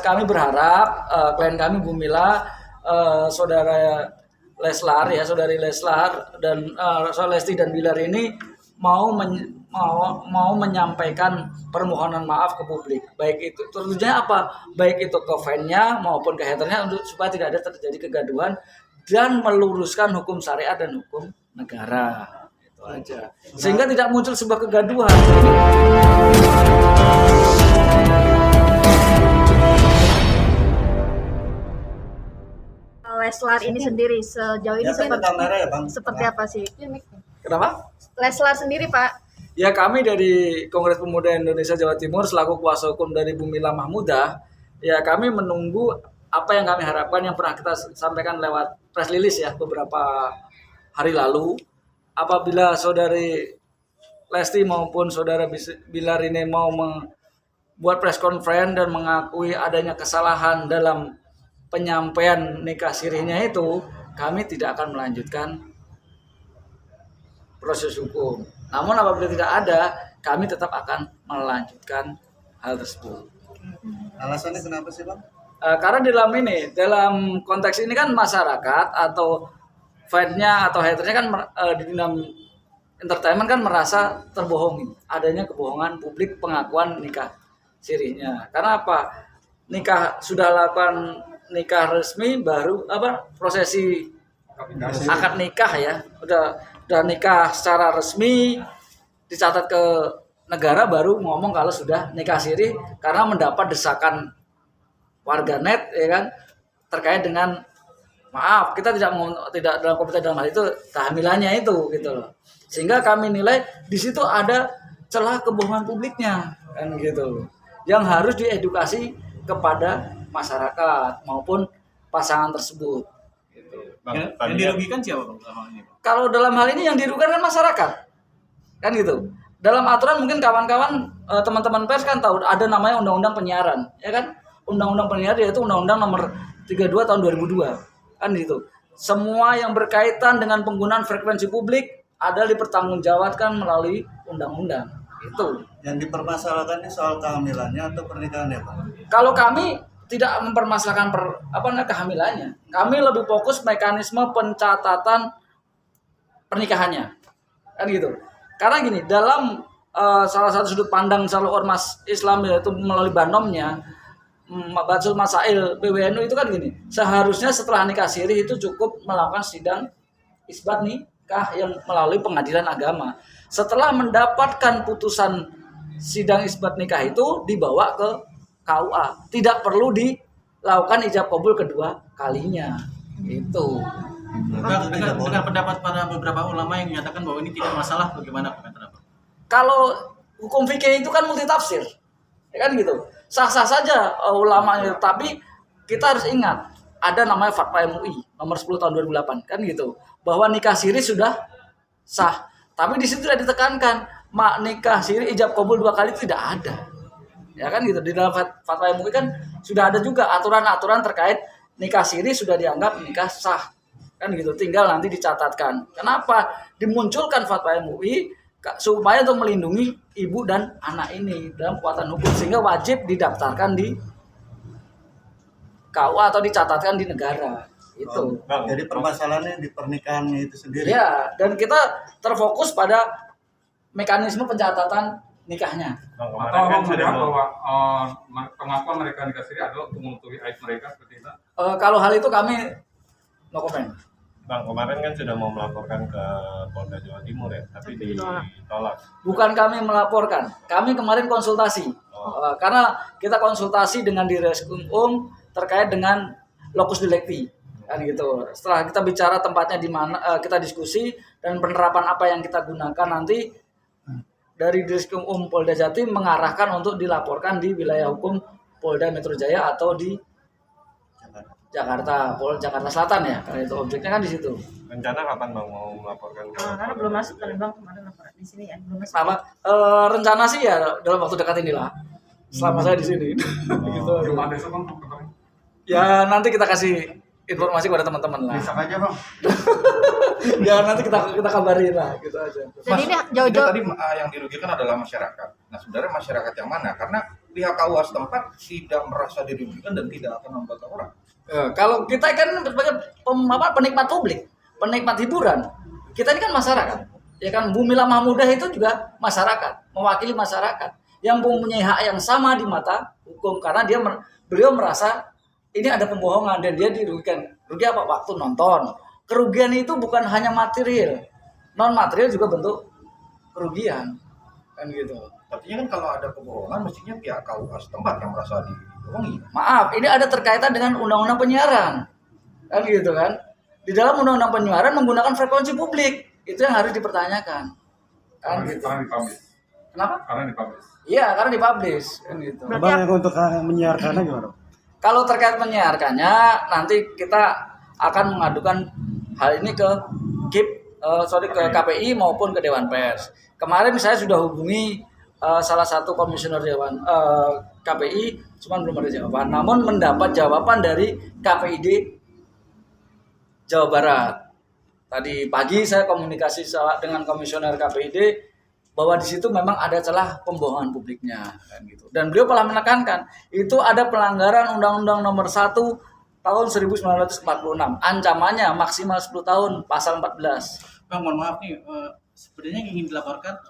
kami berharap klien kami Bu Mila, saudara Leslar ya, saudari Leslar dan saudara Lesti dan Bilar ini mau menyampaikan permohonan maaf ke publik. Baik itu tentunya apa? Baik itu ke fan-nya maupun ke haternya untuk supaya tidak ada terjadi kegaduhan dan meluruskan hukum syariat dan hukum negara. Itu aja. Sehingga tidak muncul sebuah kegaduhan. Leslar ini sendiri sejauh ini seperti apa sih? Kenapa? Leslar sendiri, Pak. Ya, kami dari Kongres Pemuda Indonesia Jawa Timur selaku kuasa hukum dari Bu Mila Mahmudah, ya kami menunggu apa yang kami harapkan yang pernah kita sampaikan lewat press release ya beberapa hari lalu. Apabila saudari Lesti maupun saudara Bilar ini mau membuat press conference dan mengakui adanya kesalahan dalam penyampaian nikah sirihnya itu, kami tidak akan melanjutkan proses hukum. Namun apabila tidak ada, kami tetap akan melanjutkan hal tersebut. Alasannya kenapa sih, Bang? Karena dalam konteks ini kan masyarakat atau fan-nya atau haternya kan di dalam entertainment kan merasa terbohongi. Adanya kebohongan publik pengakuan nikah sirihnya. Karena apa? Sudah lakukan nikah resmi baru prosesi akad nikah ya. Udah nikah secara resmi dicatat ke negara baru ngomong kalau sudah nikah siri karena mendapat desakan warganet ya kan terkait dengan maaf kita tidak dalam kompeten dalam hal itu kehamilannya itu gitu loh, sehingga kami nilai di situ ada celah kebohongan publiknya kan gitu yang harus diedukasi kepada masyarakat maupun pasangan tersebut. Yang dirugikan siapa Bang dalam hal ini? Kalau dalam hal ini yang dirugikan kan masyarakat, kan gitu. Dalam aturan mungkin kawan-kawan teman-teman pers kan tahu ada namanya Undang-Undang Penyiaran, ya kan? Undang-Undang Penyiaran yaitu Undang-Undang Nomor 32 Tahun 2002, kan gitu. Semua yang berkaitan dengan penggunaan frekuensi publik ada dipertanggungjawabkan melalui undang-undang. Itu. Yang dipermasalahkan ini soal kehamilannya atau pernikahannya, Pak? Kalau kami tidak mempermasalahkan kehamilannya. Kami lebih fokus mekanisme pencatatan pernikahannya. Kan gitu. Karena gini, dalam salah satu sudut pandang jalur ormas Islam yaitu melalui banomnya Batul Masail PBNU itu kan gini. Seharusnya setelah nikah siri itu cukup melakukan sidang isbat nikah yang melalui pengadilan agama. Setelah mendapatkan putusan sidang isbat nikah itu dibawa ke KUA, tidak perlu dilakukan ijab kabul kedua kalinya. Itu. Dengan pendapat para beberapa ulama yang menyatakan bahwa ini tidak masalah, bagaimana komentar Bapak? Kalau hukum fikih itu kan multi tafsir, ya kan gitu. Sah-sah saja ulamanya, tapi kita harus ingat ada namanya Fatwa MUI nomor 10 tahun 2008 kan gitu, bahwa nikah siri sudah sah. Tapi di situ tidak ditekankan nikah siri ijab kabul 2 kali tidak ada. Ya kan gitu, di dalam Fatwa MUI kan sudah ada juga aturan-aturan terkait nikah siri sudah dianggap nikah sah kan gitu, tinggal nanti dicatatkan. Kenapa dimunculkan Fatwa MUI? Supaya untuk melindungi ibu dan anak ini dalam kekuatan hukum, sehingga wajib didaftarkan di KUA atau dicatatkan di negara itu. Jadi permasalahannya di pernikahannya itu sendiri. Ya, dan kita terfokus pada mekanisme pencatatan nikahnya. Atau abang melihat bahwa pengakuan mereka nikah siri adalah untuk menutupi aib mereka seperti itu? Kalau hal itu kami no comment. Bang, kemarin kan sudah mau melaporkan ke Polda Jawa Timur ya, tapi ditolak. Bukan kami melaporkan, kami kemarin konsultasi. Karena kita konsultasi dengan Direskrimum terkait dengan lokus delicti. Kan gitu. Setelah kita bicara tempatnya di mana, kita diskusi dan penerapan apa yang kita gunakan nanti dari Direskrimum Polda Jatim mengarahkan untuk dilaporkan di wilayah hukum Polda Metro Jaya atau di Jakarta Selatan ya, karena itu objeknya kan di situ. Rencana kapan Bang mau melaporkan? Karena belum masuk kan Bang kemarin laporan di sini ya, belum masuk. Rencana sih ya dalam waktu dekat inilah. Selama saya di sini. Gitu. Jumat besok Bang. Ya nanti kita kasih informasi kepada teman-teman lah. Besok aja, Bang. Ya nanti kita kabarin lah gitu aja. Jadi ini jauh-jauh tadi yang dirugikan adalah masyarakat. Nah, sebenarnya masyarakat yang mana? Karena pihak KUA setempat tidak merasa dirugikan dan tidak akan membuat orang. Kalau kita kan sebagai penikmat publik, penikmat hiburan, kita ini kan masyarakat. Ya kan, Gumilang Mahmudah itu juga masyarakat, mewakili masyarakat yang mempunyai hak yang sama di mata hukum karena beliau merasa ini ada pembohongan dan dia dirugikan. Rugi apa? Waktu nonton. Kerugian itu bukan hanya material, non material juga bentuk kerugian, kan gitu. Artinya kan kalau ada kebohongan mestinya pihak KUA setempat yang merasa dibohongi. Maaf, ini ada terkaitan dengan undang-undang penyiaran, kan gitu kan? Di dalam undang-undang penyiaran menggunakan frekuensi publik. Itu yang harus dipertanyakan. Kan gitu. Karena dipublish. Kenapa? Karena dipublish. Iya, karena dipublish kan gitu. Berarti Bang, yang untuk menyiarkannya gimana? Kalau terkait menyiarkannya, nanti kita akan mengadukan hal ini ke ke KPI maupun ke Dewan Pers. Kemarin saya sudah hubungi salah satu komisioner Dewan KPI, cuma belum ada jawaban. Namun mendapat jawaban dari KPID Jawa Barat. Tadi pagi saya komunikasi dengan komisioner KPID bahwa di situ memang ada celah pembohongan publiknya kan gitu. Dan beliau telah menekankan itu ada pelanggaran Undang-Undang Nomor 1 tahun 1946. Ancamannya maksimal 10 tahun pasal 14. Bang, mohon maaf nih, sebenarnya yang ingin dilaporkan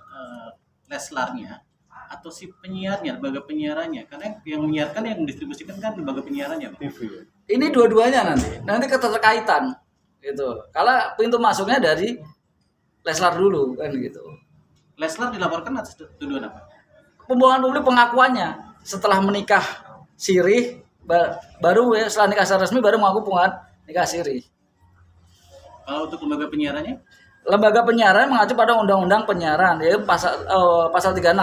Leslarnya atau si penyiarnya, lembaga penyiarannya, karena yang menyiarkan yang mendistribusikan kan lembaga penyiarannya, Bang. TV. Ini dua-duanya nanti keterkaitan gitu. Kalau pintu masuknya dari Leslar dulu kan gitu. Leslar dilaporkan atas tuduhan apa? Pembohongan publik pengakuannya setelah menikah sirih baru ya setelah nikah secara resmi baru mengaku pembohongan nikah sirih. Kalau untuk lembaga penyiarannya? Lembaga penyiaran mengacu pada Undang-Undang Penyiaran yaitu pasal 36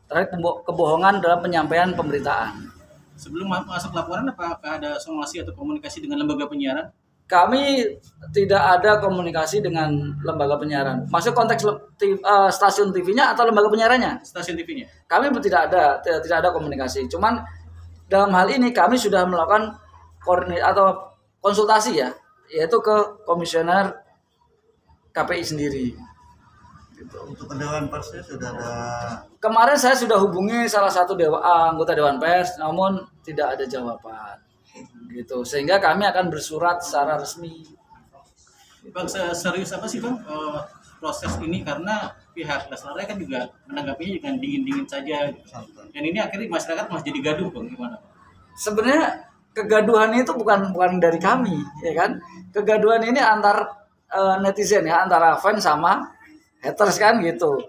terkait kebohongan dalam penyampaian pemberitaan. Sebelum masuk laporan, apakah ada somasi atau komunikasi dengan lembaga penyiaran? Kami tidak ada komunikasi dengan lembaga penyiaran. Maksud konteks stasiun TV-nya atau lembaga penyiarannya? Stasiun TV-nya? Kami tidak ada komunikasi. Cuman dalam hal ini kami sudah melakukan koordinasi atau konsultasi ya, yaitu ke komisioner KPI sendiri. Gitu. Untuk ke Dewan Persnya sudah ada. Kemarin saya sudah hubungi salah satu anggota Dewan Pers, namun tidak ada jawaban. Gitu. Sehingga kami akan bersurat secara resmi. Bang, serius apa sih Bang proses ini, karena pihak Leslar kan juga menanggapinya dengan dingin-dingin saja. Dan ini akhirnya masyarakat malah jadi gaduh, Bang, gimana? Sebenarnya kegaduhan itu bukan dari kami, ya kan? Kegaduhan ini antar netizen ya, antara fans sama haters kan gitu.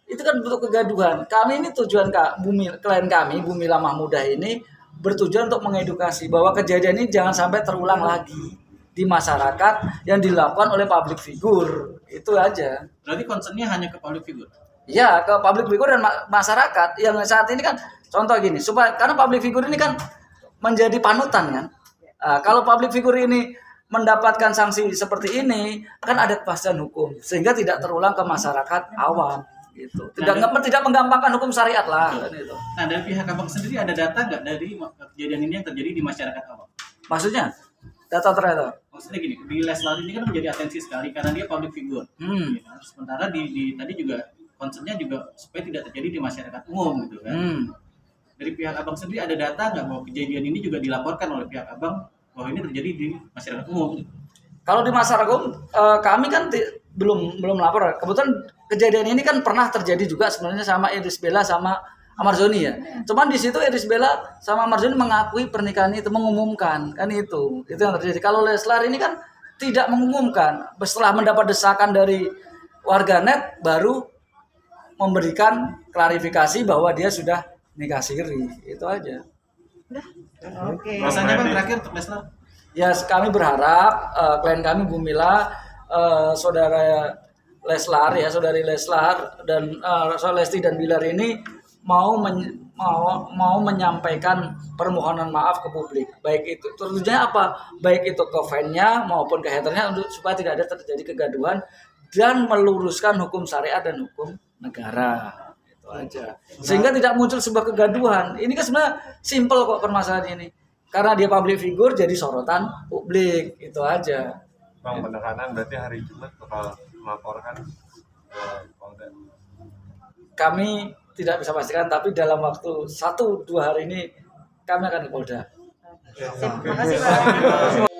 Itu kan bentuk kegaduhan. Kami ini tujuan klien kami Gumilang Mahmudah ini bertujuan untuk mengedukasi bahwa kejadian ini jangan sampai terulang lagi di masyarakat yang dilakukan oleh public figure. Itu aja. Berarti concernnya hanya ke public figure? Ya, ke public figure dan masyarakat yang saat ini kan contoh gini, supaya karena public figure ini kan menjadi panutan kan. Kalau public figure ini mendapatkan sanksi seperti ini, kan ada kepastian hukum sehingga tidak terulang ke masyarakat awam gitu. Tidak menggampangkan hukum syariat lah kan itu. Nah, dari pihak Abang sendiri ada data nggak dari kejadian ini yang terjadi di masyarakat awam? Maksudnya data ternyata. Maksudnya gini, di Leslar ini kan menjadi atensi sekali karena dia public figure. Ya, sementara di tadi juga concernnya juga supaya tidak terjadi di masyarakat umum gitu kan. Dari pihak Abang sendiri ada data nggak bahwa kejadian ini juga dilaporkan oleh pihak Abang bahwa ini terjadi di masyarakat umum? Kalau di masyarakat umum kami kan belum lapor. Kebetulan kejadian ini kan pernah terjadi juga sebenarnya sama Iris Bella sama Amarzoni ya. Cuman di situ Iris Bella sama Amarzoni mengakui pernikahan itu, mengumumkan kan itu yang terjadi. Kalau Leslar ini kan tidak mengumumkan. Setelah mendapat desakan dari warganet baru memberikan klarifikasi bahwa dia sudah nikah siri. Itu aja. Oke. Rasanya Bang terakhir untuk Leslar? Ya kami berharap klien kami Gumilang, saudara Leslar ya, saudari Leslar dan Lesti dan Bilar ini mau menyampaikan permohonan maaf ke publik. Baik itu tentunya apa? Baik itu ke fan-nya maupun ke haternya untuk supaya tidak ada terjadi kegaduhan dan meluruskan hukum syariat dan hukum negara. Itu aja. Sehingga tidak muncul sebuah kegaduhan. Ini kan sebenarnya simpel kok permasalahan ini. Karena dia public figure jadi sorotan publik. Itu aja. Bang, penekanan berarti hari Jumat bakal melaporkan ke Polda. Kami tidak bisa pastikan, tapi dalam waktu 1-2 hari ini kami akan ke Polda. Sip, makasih Pak.